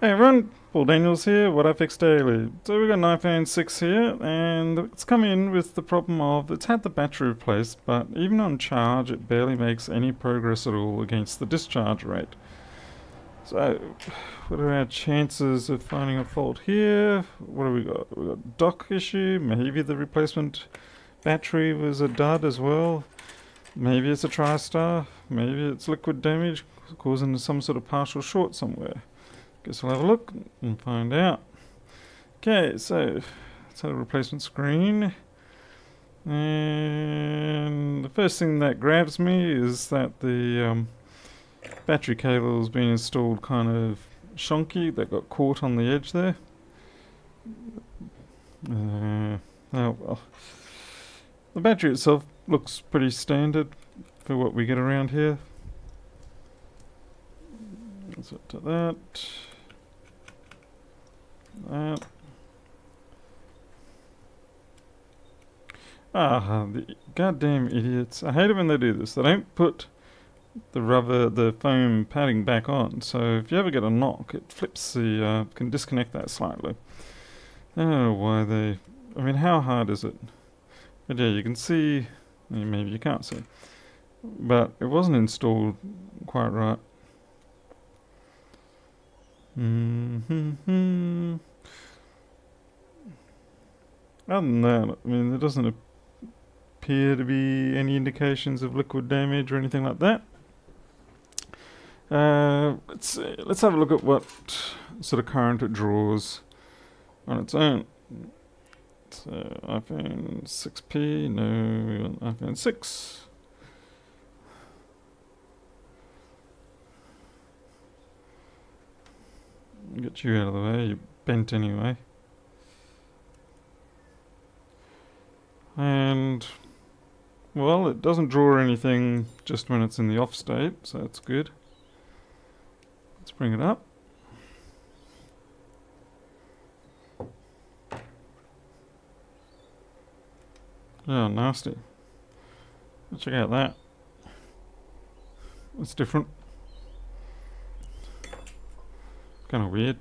Hey everyone, Paul Daniels here, What I Fix Daily. So we've got an iPhone 6 here, and it's come in with the problem of it's had the battery replaced, but even on charge it barely makes any progress at all against the discharge rate. So, what are our chances of finding a fault here? What have we got? We've got dock issue, maybe the replacement battery was a dud as well. Maybe it's a TriStar, maybe it's liquid damage causing some sort of partial short somewhere. Guess we'll have a look and find out. Okay, so let's have a replacement screen. And the first thing that grabs me is that the battery cable's been installed kind of shonky. That got caught on the edge there. Oh well. The battery itself looks pretty standard for what we get around here. Set to that. That. The goddamn idiots. I hate it when they do this. They don't put the foam padding back on. So if you ever get a knock, it flips can disconnect that slightly. I don't know why they, I mean, how hard is it? But yeah, you can see, maybe you can't see, but it wasn't installed quite right. Other than that, I mean, there doesn't appear to be any indications of liquid damage or anything like that. Let's have a look at what sort of current it draws on its own. So iPhone 6P, no, we want iPhone 6. Get you out of the way, you're bent anyway. And, well, it doesn't draw anything just when it's in the off state, so that's good. Let's bring it up. Oh, nasty. Let's check out that. It's different. Kind of weird.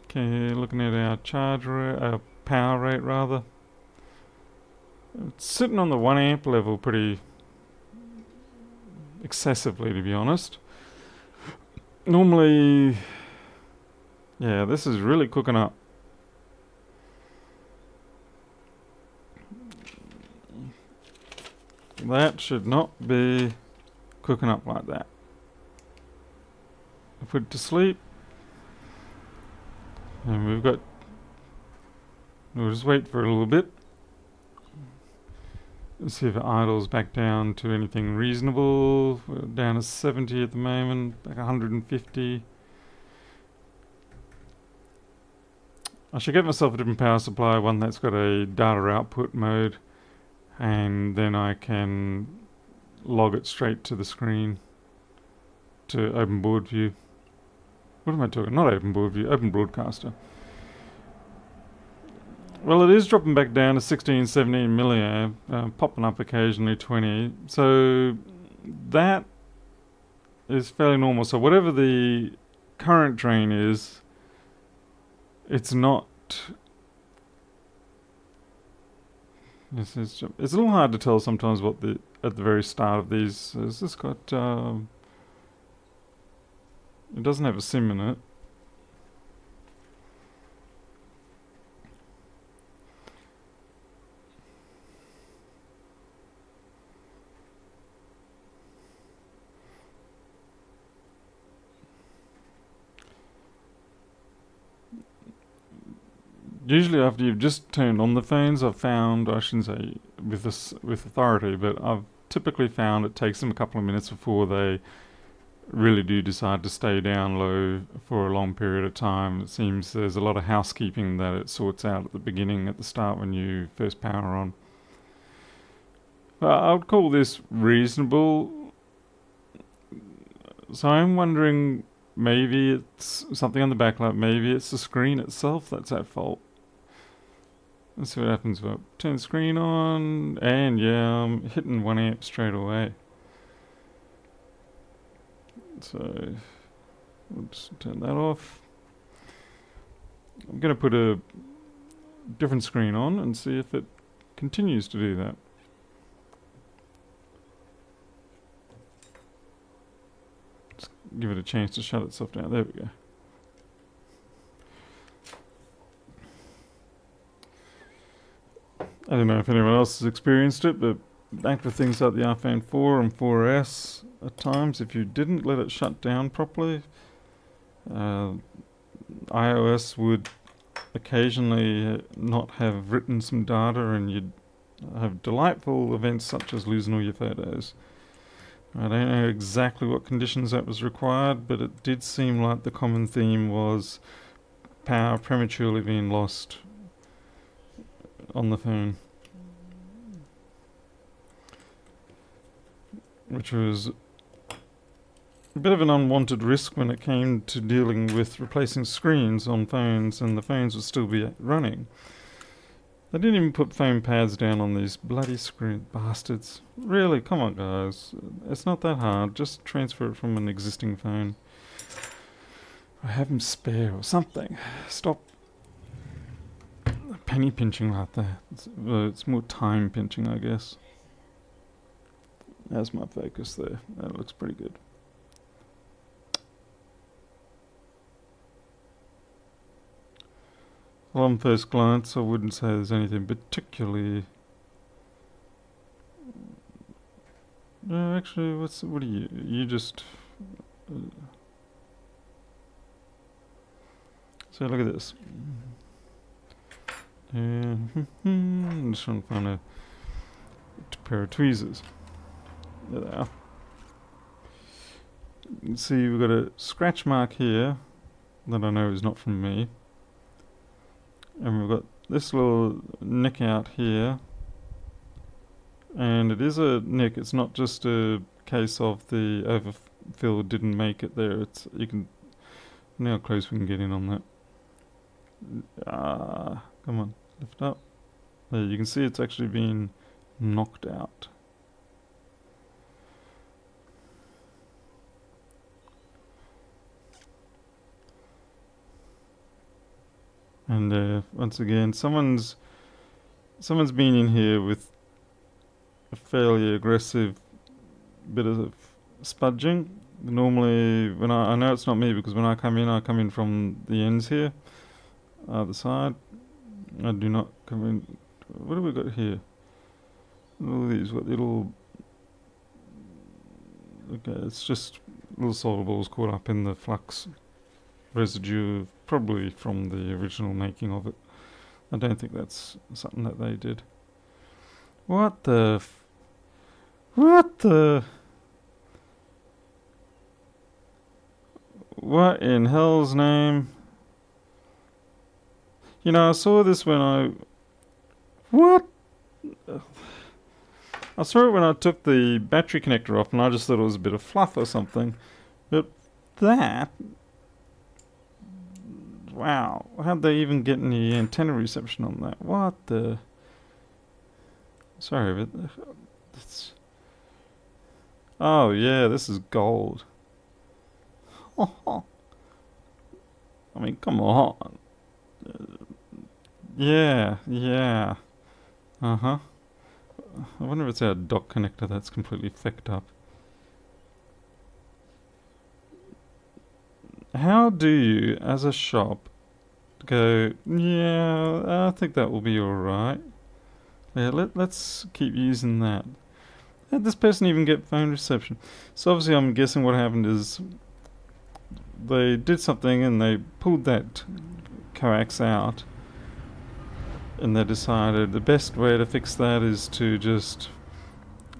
Okay, looking at our charge rate, our power rate rather. It's sitting on the 1 amp level pretty excessively, to be honest. Normally, yeah, this is really cooking up. That should not be cooking up like that. I put it to sleep, and we'll just wait for a little bit. Let's see if it idles back down to anything reasonable. We're down to 70 at the moment, back 150. I should get myself a different power supply, one that's got a data output mode, and then I can log it straight to the screen to open board view. What am I talking? Not open board view, open broadcaster. Well, it is dropping back down to 16, 17 milliamp, popping up occasionally 20. So that is fairly normal. So whatever the current drain is, it's not. It's a little hard to tell sometimes what at the very start of these. Has this got? It doesn't have a sim in it. Usually after you've just turned on the phones, I've found, I shouldn't say with authority, but I've typically found it takes them a couple of minutes before they really do decide to stay down low for a long period of time. It seems there's a lot of housekeeping that it sorts out at the beginning, at the start when you first power on. I would call this reasonable. So I'm wondering, maybe it's something on the backlight, maybe it's the screen itself that's at fault. Let's see what happens. We'll turn the screen on, and yeah, I'm hitting 1 amp straight away. So We'll just turn that off. I'm going to put a different screen on and see if it continues to do that. Just give it a chance to shut itself down. There we go. I don't know if anyone else has experienced it, but back with things like the iPhone 4 and 4S, at times if you didn't let it shut down properly, iOS would occasionally not have written some data, and you'd have delightful events such as losing all your photos. I don't know exactly what conditions that was required, but it did seem like the common theme was power prematurely being lost on the phone, which was a bit of an unwanted risk when it came to dealing with replacing screens on phones, and the phones would still be running. They didn't even put phone pads down on these bloody screen bastards. Really, come on guys, it's not that hard, just transfer it from an existing phone. Or have them spare or something. Stop penny pinching like that. It's more time pinching, I guess. That's my focus there. That looks pretty good. Well, on first glance, I wouldn't say there's anything particularly... No, actually, what are you? You just... So look at this. I'm just trying to find a pair of tweezers. There they are. You can see we've got a scratch mark here that I know is not from me. And we've got this little nick out here. And it is a nick, it's not just a case of the overfill didn't make it there. It's, you can, now how close we can get in on that. Come on, lift up. There, you can see it's actually been knocked out. And once again, someone's been in here with a fairly aggressive bit of spudging. Normally, when I know it's not me, because when I come in from the ends here, the side. I do not come in. What have we got here? All these, what little... Okay, it's just little solder balls caught up in the flux residue, probably from the original making of it. I don't think that's something that they did. What the... What the... What in hell's name? You know, I saw this when I... What? I saw it when I took the battery connector off, and I just thought it was a bit of fluff or something. But that... Wow. How'd they even get any antenna reception on that? What the... Sorry, but... It's... Oh, yeah, this is gold. I mean, come on. Yeah. Uh-huh. I wonder if it's our dock connector that's completely fecked up. How do you, as a shop, go, yeah, I think that will be alright. Yeah, let's keep using that. Did this person even get phone reception? So obviously I'm guessing what happened is they did something and they pulled that coax out, and they decided the best way to fix that is to just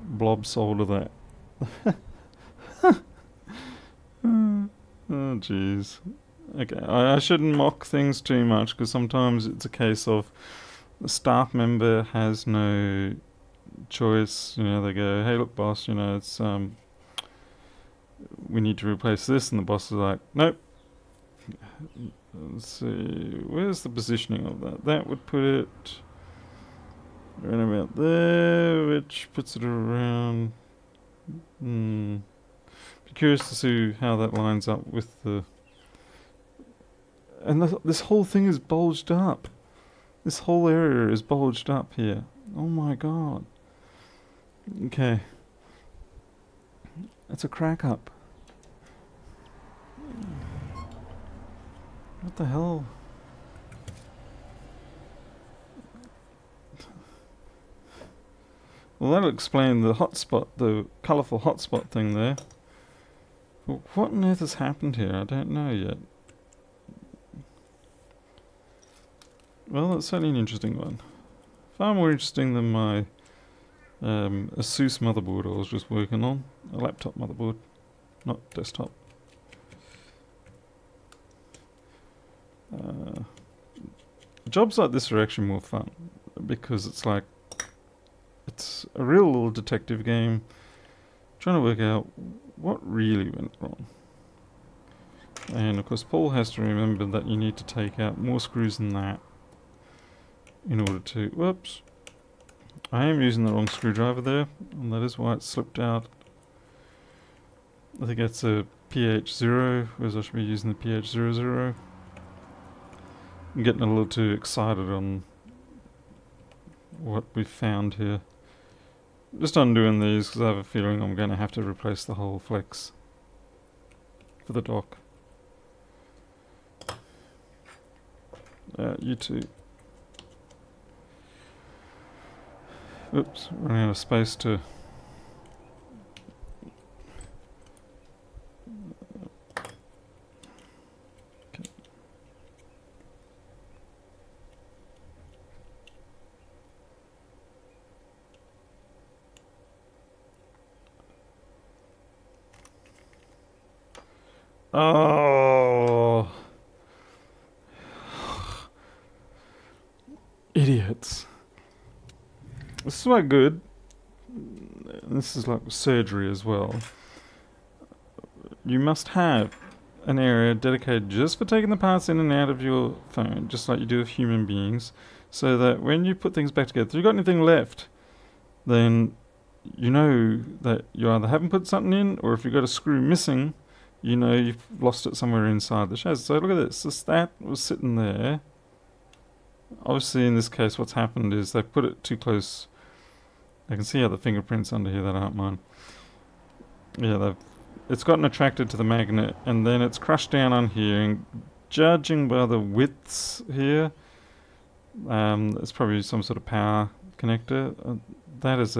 blob solder that. Oh jeez. Okay, I shouldn't mock things too much, because sometimes it's a case of the staff member has no choice. You know, they go, hey look boss, you know, it's we need to replace this, and the boss is like, nope. Let's see, where's the positioning of that? That would put it right about there, which puts it around... Be curious to see how that lines up with the And this whole thing is bulged up. This whole area is bulged up here. Oh my god. Okay. That's a crack up. What the hell? Well, that'll explain the hotspot, the colourful hotspot thing there. But what on earth has happened here? I don't know yet. Well, that's certainly an interesting one. Far more interesting than my Asus motherboard I was just working on. A laptop motherboard, not desktop. Jobs like this are actually more fun because it's like it's a real little detective game trying to work out what really went wrong. And of course Paul has to remember that you need to take out more screws than that in order to... Whoops. I am using the wrong screwdriver there, and that is why it slipped out. I think that's a PH0, whereas I should be using the PH00. I'm getting a little too excited on what we've found here. Just undoing these because I have a feeling I'm going to have to replace the whole flex for the dock. You too. Oops, running out of space to... Okay. Oh, idiots. This is quite good. This is like surgery as well. You must have an area dedicated just for taking the parts in and out of your phone, just like you do with human beings, so that when you put things back together, if you've got anything left, then you know that you either haven't put something in, or if you've got a screw missing, you know you've lost it somewhere inside the chassis. So look at this. That was sitting there. Obviously in this case what's happened is they put it too close. I can see how the fingerprints under here that aren't mine. Yeah, it's gotten attracted to the magnet and then it's crushed down on here, and judging by the widths here, it's probably some sort of power connector. That is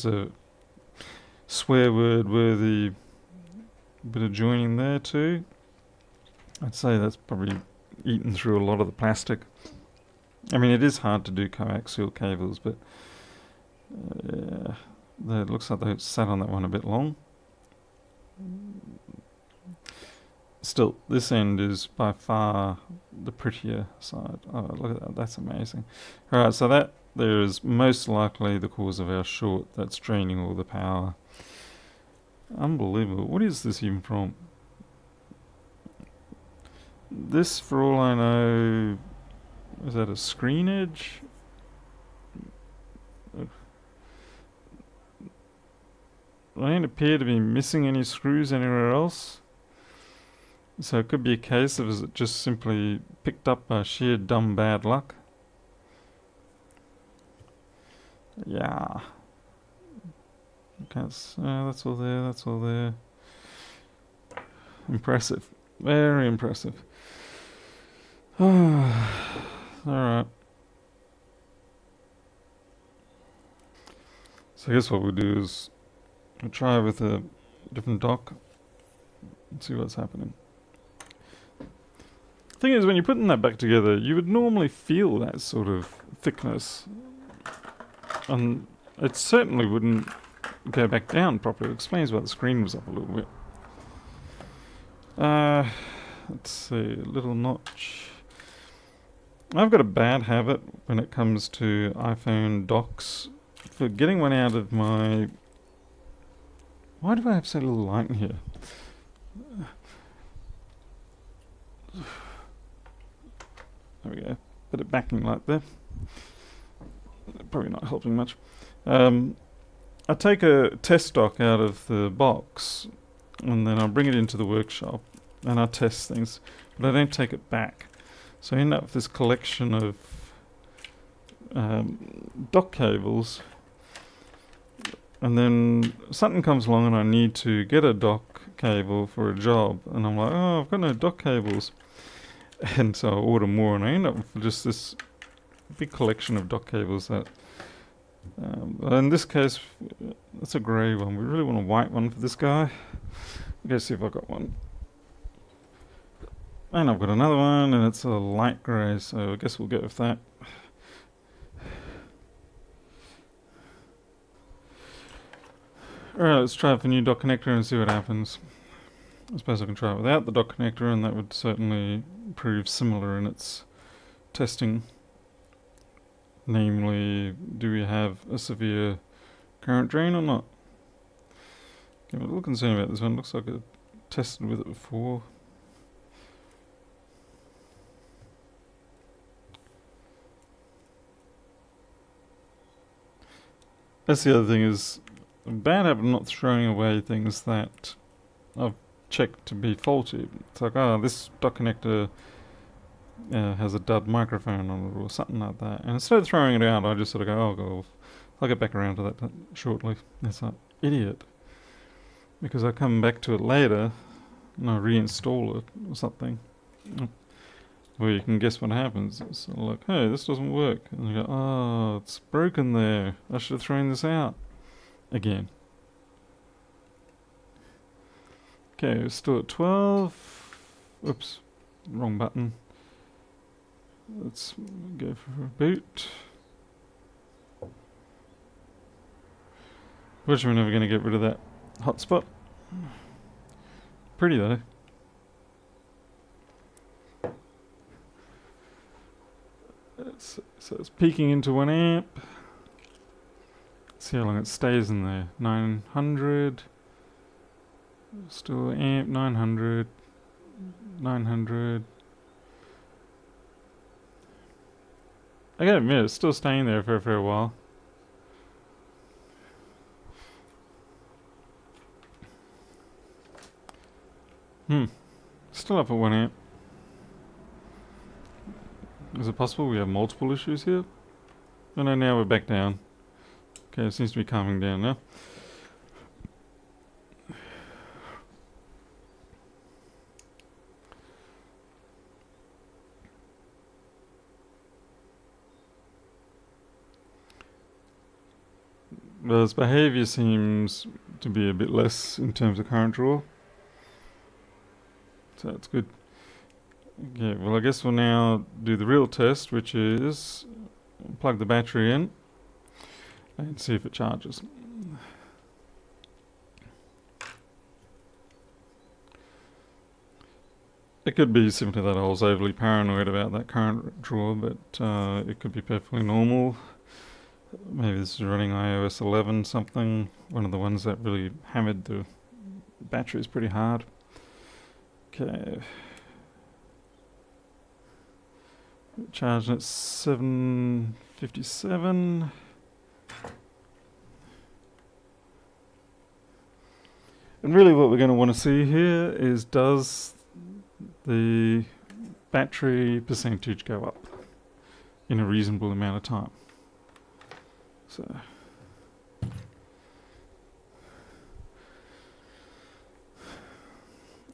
a swear word worthy bit of joining there too. I'd say that's probably eaten through a lot of the plastic. I mean, it is hard to do coaxial cables, but it looks like they sat on that one a bit long. Still, this end is by far the prettier side. Oh, look at that. That's amazing. Alright, so that there is most likely the cause of our short that's draining all the power. Unbelievable. What is this even from? This, for all I know, is that a screen edge? I don't appear to be missing any screws anywhere else. So it could be a case of is it just simply picked up by sheer dumb bad luck. Yeah. Okay, that's all there, that's all there. Impressive. Very impressive. Alright. So I guess what we'll do is we'll try with a different dock and see what's happening. The thing is, when you're putting that back together, you would normally feel that sort of thickness. And it certainly wouldn't go back down properly. It explains why the screen was up a little bit. Let's see, a little notch. I've got a bad habit when it comes to iPhone docks for getting one out of my... Why do I have so little light in here? There we go. Bit of backing light there. Probably not helping much. I take a test dock out of the box and then I'll bring it into the workshop and I test things, but I don't take it back. So I end up with this collection of dock cables, and then something comes along and I need to get a dock cable for a job, and I'm like, oh, I've got no dock cables, and so I order more, and I end up with just this big collection of dock cables that in this case that's a grey one. We really want a white one for this guy. Let's see if I've got one. And I've got another one, and it's a light grey, so I guess we'll go with that. Alright, let's try it with a new dock connector and see what happens. I suppose I can try it without the dock connector, and that would certainly prove similar in its testing. Namely, do we have a severe current drain or not? Okay, I'm a little concerned about this one. Looks like I tested with it before. That's the other thing, is a bad habit of not throwing away things that I've checked to be faulty. It's like, oh, this dock connector has a dud microphone on it or something like that. And instead of throwing it out, I just sort of go, oh, God, I'll get back around to that shortly. That's like, idiot. Because I come back to it later and I reinstall it or something. Well, you can guess what happens. It's sort of like, hey, this doesn't work. And you go, oh, it's broken there. I should have thrown this out. Again. Okay, we're still at 12. Oops, wrong button. Let's go for a boot. Fortunately, we're never going to get rid of that hotspot. Pretty though. So it's peaking into 1 amp. Let's see how long it stays in there. 900. Still amp, 900. 900. I gotta admit, it's still staying there for a fair while. Still up at 1 amp. Is it possible we have multiple issues here? Oh no, now we're back down. Okay, it seems to be calming down now. Well, its behaviour seems to be a bit less in terms of current draw. So that's good. Okay, well I guess we'll now do the real test, which is plug the battery in and see if it charges. It could be simply that I was overly paranoid about that current draw, but it could be perfectly normal. Maybe this is running iOS 11 something, one of the ones that really hammered the batteries pretty hard. Okay. Charging at 757. And really what we're going to want to see here is, does the battery percentage go up in a reasonable amount of time?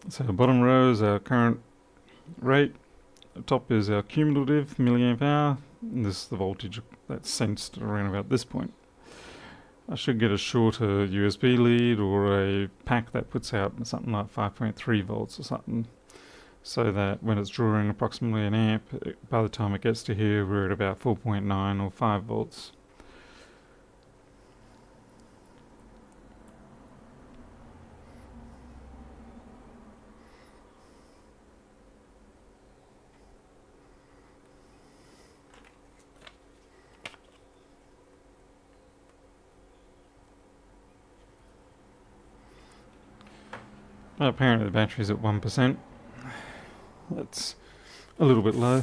So the bottom row is our current rate, the top is our cumulative milliamp hour, and this is the voltage that's sensed around about this point. I should get a shorter USB lead or a pack that puts out something like 5.3 volts or something, so that when it's drawing approximately an amp, by the time it gets to here we're at about 4.9 or 5 volts. Well, apparently the battery's at 1%. That's a little bit low.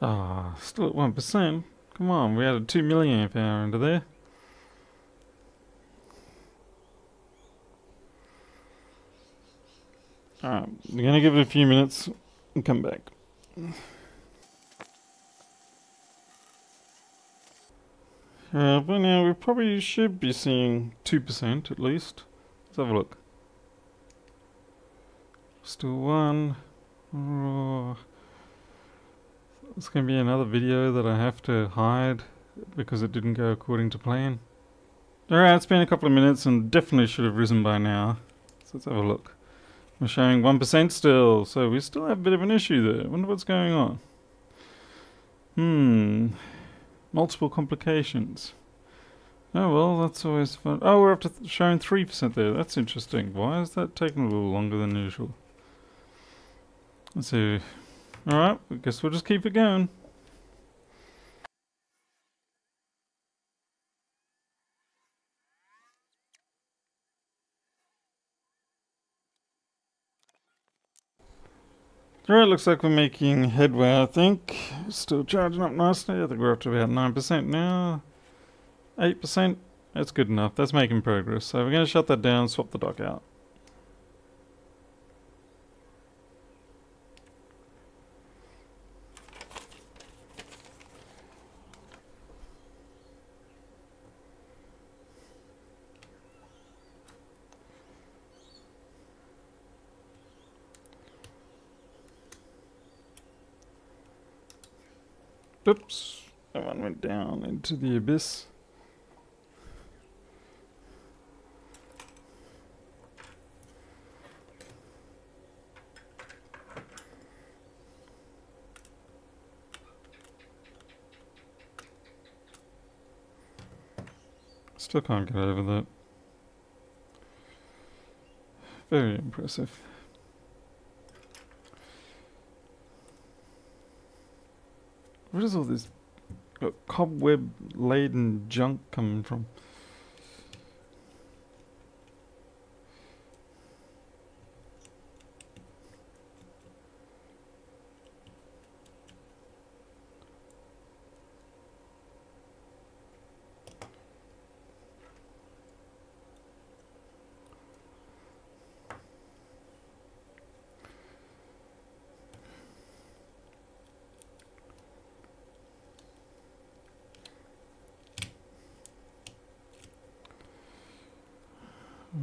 Ah, still at 1%. Come on, we added 2 milliamp hour into there. Alright, we're gonna give it a few minutes and come back. By now we probably should be seeing 2% at least. Let's have a look. Still 1. Oh, it's going to be another video that I have to hide because it didn't go according to plan. Alright, it's been a couple of minutes and definitely should have risen by now. So let's have a look. We're showing 1% still, so we still have a bit of an issue there. Wonder what's going on. Multiple complications. Oh well, that's always fun. Oh, we're up to showing 3% there. That's interesting. Why is that taking a little longer than usual? Let's see. Alright, I guess we'll just keep it going. Alright, looks like we're making headway, I think. Still charging up nicely. I think we're up to about 9% now. 8%. That's good enough. That's making progress. So we're going to shut that down, swap the dock out. Oops, that one went down into the abyss. Still can't get over that. Very impressive. Where does all this cobweb-laden junk coming from?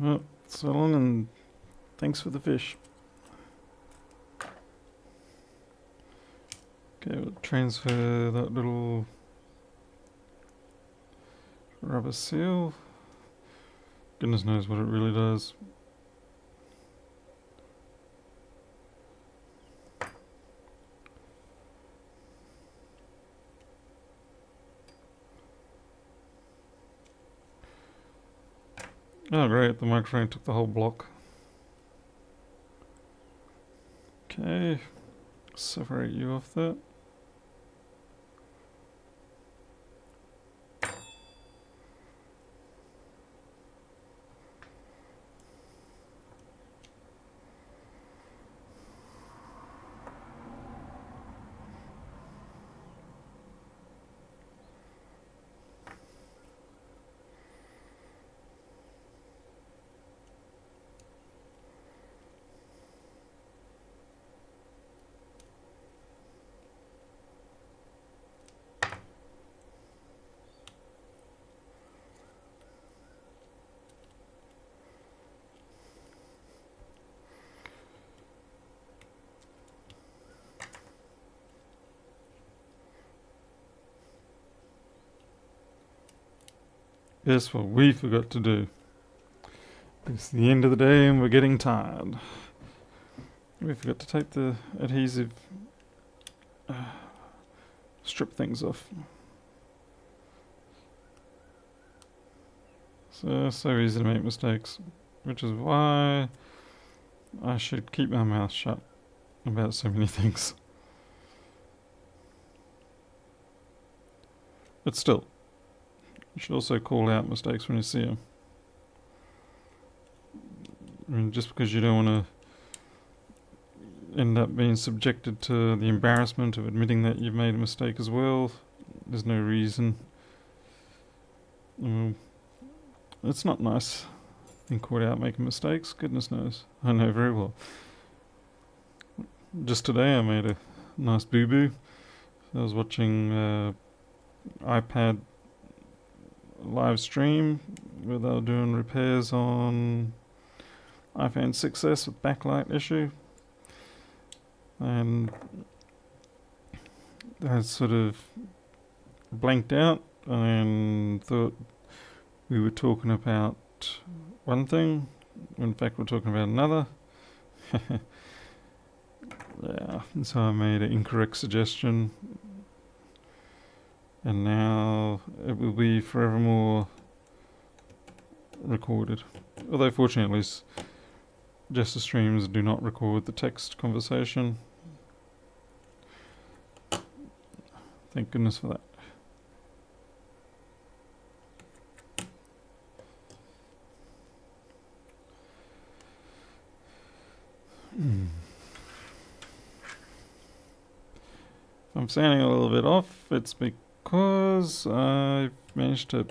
Well, so long and thanks for the fish. Okay, we'll transfer that little rubber seal. Goodness knows what it really does. Oh great, the microphone took the whole block. Okay, separate you off that. Guess what we forgot to do. It's the end of the day and we're getting tired. We forgot to take the adhesive strip things off. So easy to make mistakes, which is why I should keep my mouth shut about so many things. But still, you should also call out mistakes when you see them. I mean, just because you don't want to, end up being subjected to the embarrassment of admitting that you've made a mistake as well. There's no reason. It's not nice being caught out making mistakes, goodness knows. I know very well. Just today I made a nice boo-boo. I was watching iPad live stream where they were doing repairs on iPhone 6s with backlight issue, and I sort of blanked out and thought we were talking about one thing, when in fact we're talking about another. Yeah, and so I made an incorrect suggestion, and now it will be forevermore recorded. Although fortunately Jester streams do not record the text conversation. Thank goodness for that. If I'm sounding a little bit off, it's because I've managed to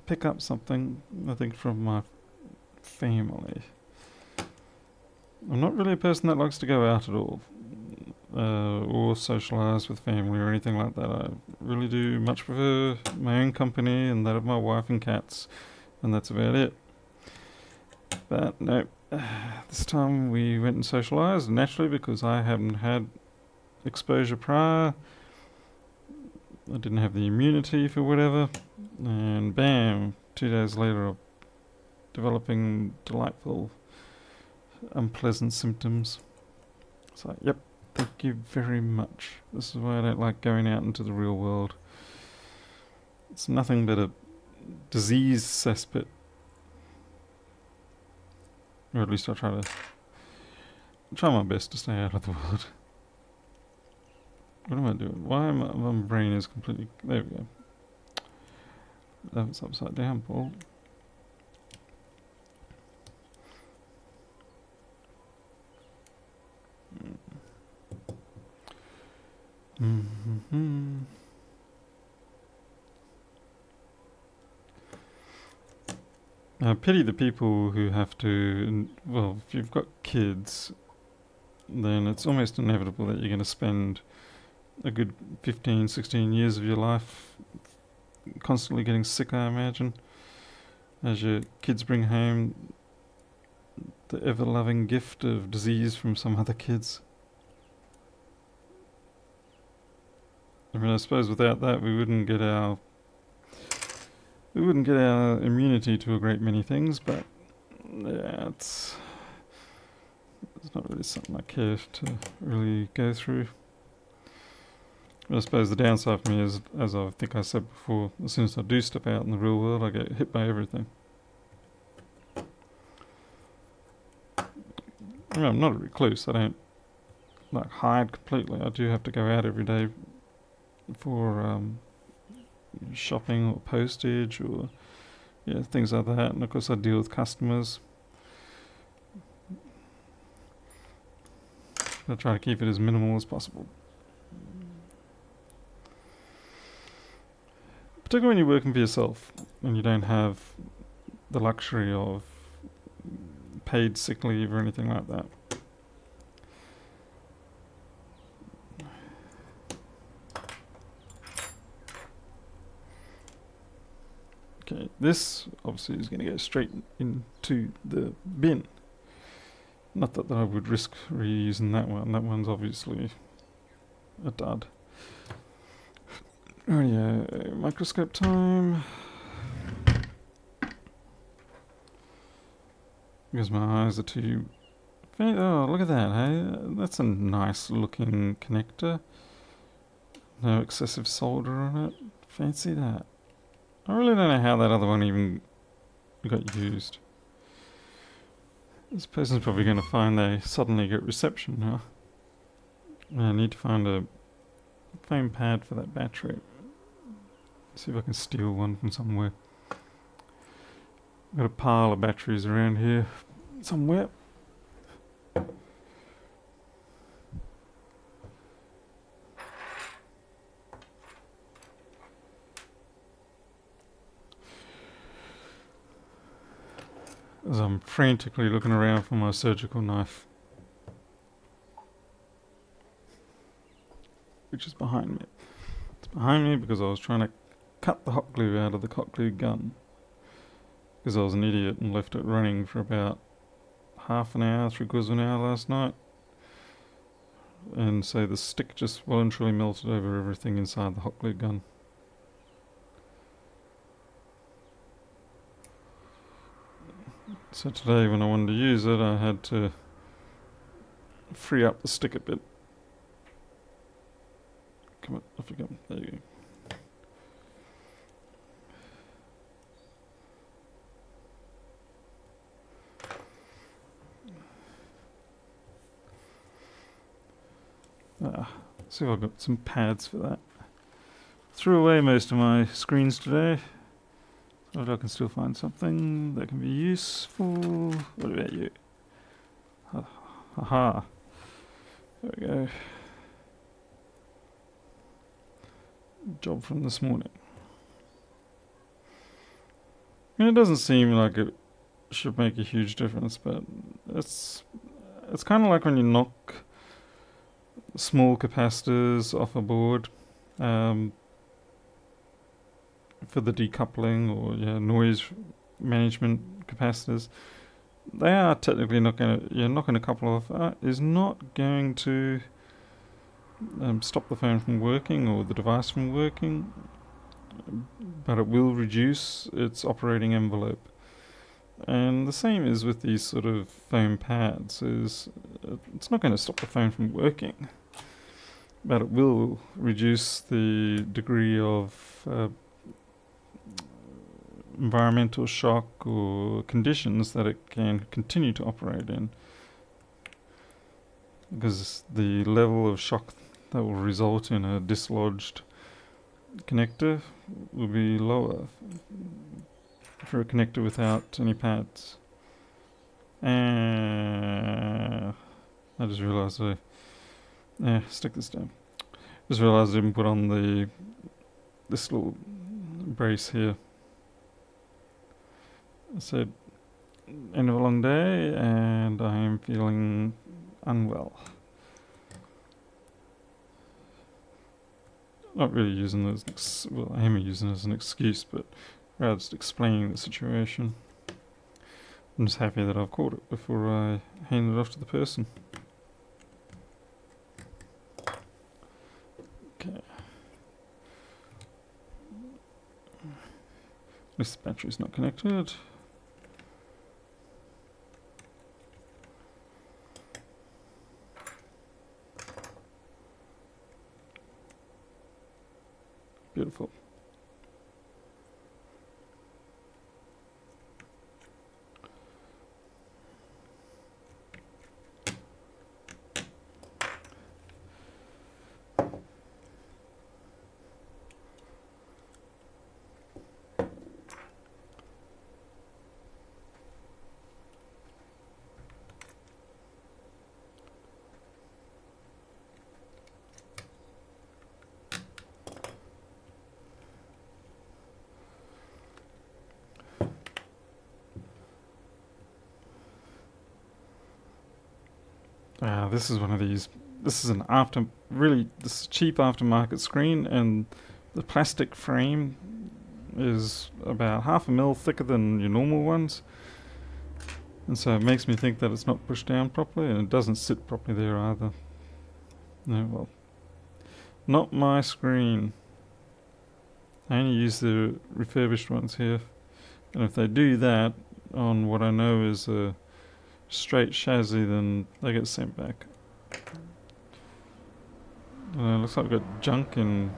pick up something, I think, from my family. I'm not really a person that likes to go out at all, or socialise with family or anything like that. I really do much prefer my own company and that of my wife and cats, and that's about it. But no, this time we went and socialised, naturally, because I haven't had exposure prior. I didn't have the immunity for whatever, and bam, 2 days later I'm developing delightful unpleasant symptoms. It's like, yep, thank you very much. This is why I don't like going out into the real world. It's nothing but a disease cesspit. Or at least I try my best to stay out of the world. What am I doing? Why my brain is completely... There we go. That's upside down, Paul. I pity the people who have to... Well, if you've got kids, then it's almost inevitable that you're going to spend a good 15, 16 years of your life constantly getting sick, I imagine, as your kids bring home the ever-loving gift of disease from some other kids. I mean, I suppose without that we wouldn't get our immunity to a great many things, but yeah, it's not really something I care to really go through. I suppose the downside for me is, as I think I said before, as soon as I do step out in the real world, I get hit by everything. I mean, I'm not a recluse. I don't like hide completely. I do have to go out every day for shopping or postage or things like that. And of course, I deal with customers. I try to keep it as minimal as possible. Particularly when you're working for yourself and you don't have the luxury of paid sick leave or anything like that. Okay, this obviously is going to go straight into the bin. Not that I would risk reusing that one. That one's obviously a dud. Oh yeah, microscope time. Because my eyes are too... Oh, look at that, hey? That's a nice looking connector. No excessive solder on it. Fancy that. I really don't know how that other one even got used. This person's probably going to find they suddenly get reception now. I need to find a foam pad for that battery. See if I can steal one from somewhere. Got a pile of batteries around here somewhere. as I'm frantically looking around for my surgical knife, which is behind me. It's behind me because I was trying to cut the hot glue out of the hot glue gun, because I was an idiot and left it running for about half an hour, 3/4 of an hour last night. And so the stick just well and truly melted over everything inside the hot glue gun. So today when I wanted to use it, I had to free up the stick a bit. Come on, off you go. There you go. So I've got some pads for that. Threw away most of my screens today, but I can still find something that can be useful. What about you? Haha. There we go. Job from this morning. I mean, it doesn't seem like it should make a huge difference, but it's kind of like when you knock small capacitors off a board for the decoupling or noise management capacitors. They are technically not going to, knocking a couple off is not going to stop the phone from working or the device from working, but it will reduce its operating envelope. And the same is with these sort of foam pads, is it's not going to stop the phone from working, but it will reduce the degree of environmental shock or conditions that it can continue to operate in, because the level of shock that will result in a dislodged connector will be lower for a connector without any pads. And I just realised stick this down. Just realised I didn't put on this little brace here. I said, end of a long day and I am feeling unwell. Not really using it as I am using it as an excuse, but rather just explaining the situation. I'm just happy that I've caught it before I hand it off to the person. Okay. At least the battery's not connected. Beautiful. This is one of these. This is an this is cheap aftermarket screen, and the plastic frame is about 1/2 mil thicker than your normal ones, and so it makes me think that it's not pushed down properly, and it doesn't sit properly there either. No, well, not my screen. I only use the refurbished ones here, and if they do that on what I know is a straight chassis, then they get sent back. Looks like we've got junk in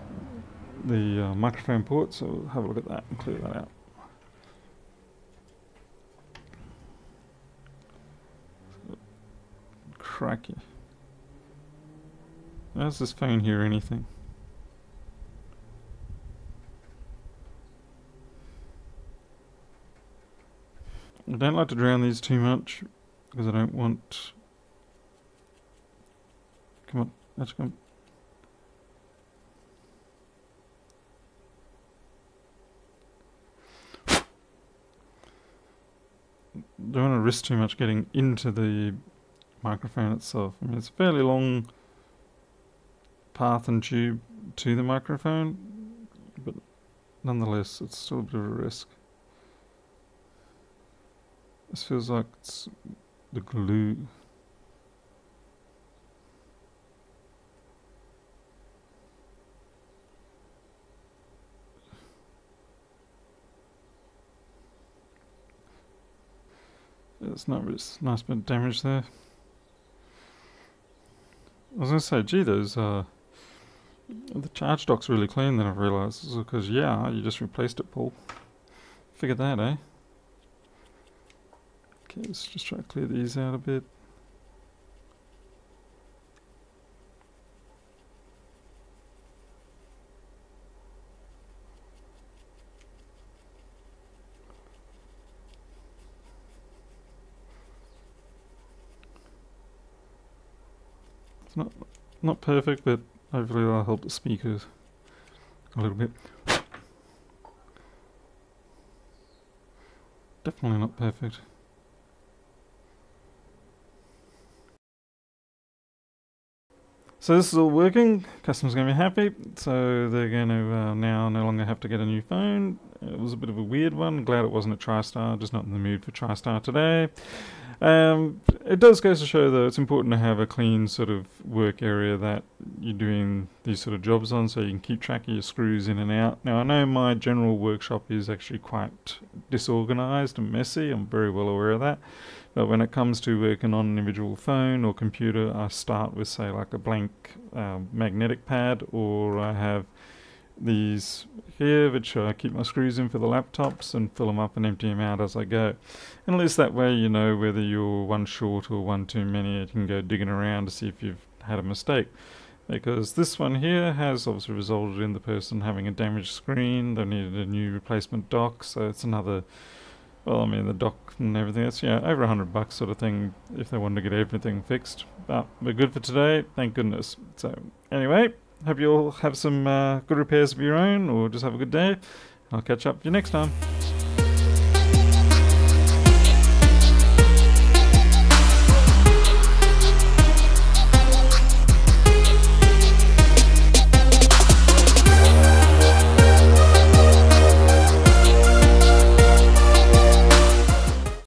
the microphone port, so we'll have a look at that and clear that out. Crikey. How's this phone hear anything? I don't like to drown these too much, because I don't want... Come on, let's come. don't want to risk too much getting into the microphone itself. I mean, it's a fairly long path and tube to the microphone, but nonetheless, it's still a bit of a risk. This feels like it's the glue. It's not really nice bit of damage there. I was going to say, gee, the charge dock's really clean, then I've realised. It's because, yeah, you just replaced it, Paul. Figured that, eh? Okay, let's just try to clear these out a bit. It's not perfect, but hopefully that'll help the speakers a little bit. Definitely not perfect. So this is all working. Customers are going to be happy. So they're going to now no longer have to get a new phone. It was a bit of a weird one. Glad it wasn't a TriStar. Just not in the mood for TriStar today. It does go to show, though, it's important to have a clean sort of work area that you're doing these sort of jobs on, so you can keep track of your screws in and out. Now, I know my general workshop is actually quite disorganized and messy. I'm very well aware of that. But when it comes to working on an individual phone or computer, I start with, say, like a blank magnetic pad, or I have these here which I keep my screws in for the laptops and fill them up and empty them out as I go. And at least that way you know whether you're one short or one too many. You can go digging around to see if you've had a mistake. Because this one here has obviously resulted in the person having a damaged screen. They needed a new replacement dock, so it's another, well, I mean, the dock and everything, it's, yeah, over $100 sort of thing if they wanted to get everything fixed. But we're good for today, thank goodness. So anyway, hope you all have some good repairs of your own, or just have a good day. I'll catch up with you next time.